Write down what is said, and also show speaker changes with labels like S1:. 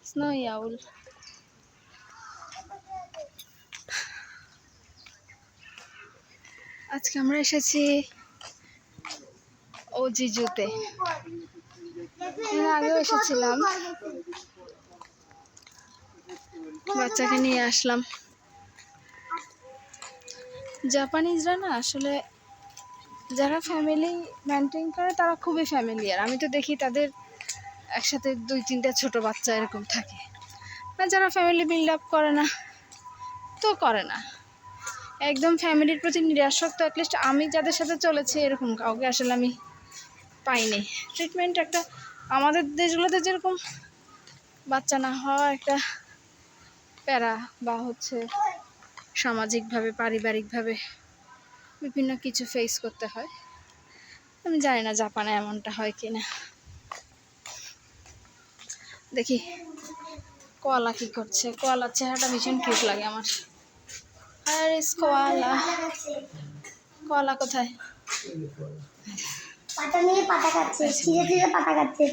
S1: স্নোই আউল। আজকে আমরা এসেছি ওজিজুতে। এর আগেও এসেছিলাম, বাচ্চাকে নিয়ে আসলাম। জাপানিজরা না আসলে যারা ফ্যামিলি মেনটেন করে তারা খুবই ফ্যামিলিয়ার। আমি তো দেখি তাদের একসাথে 2-3টা ছোট বাচ্চা এরকম থাকে। আর যারা ফ্যামিলি বিল্ড আপ করে না তো করে না, একদম ফ্যামিলির প্রতি নিরাসক্ত। অ্যাটলিস্ট আমি যাদের সাথে চলেছি এরকম কাউকে আসলে আমি পাইনি। ট্রিটমেন্ট একটা আমাদের দেশগুলোতে যেরকম বাচ্চা না হওয়া একটা প্যারা বা হচ্ছে সামাজিকভাবে পারিবারিকভাবে বিভিন্ন কিছু ফেস করতে হয়। আমি জানি না জাপানে এমনটা হয় কি না। দেখি কোয়ালা কি করছে। কোয়ালার চেহারাটা ভীষণ কিউট লাগে আমার। আর কোয়ালা, কোয়ালা কোথায়?
S2: পাতা নিয়ে পাতা খাচ্ছে, ছিঁড়ে ছিঁড়ে পাতা খাচ্ছে।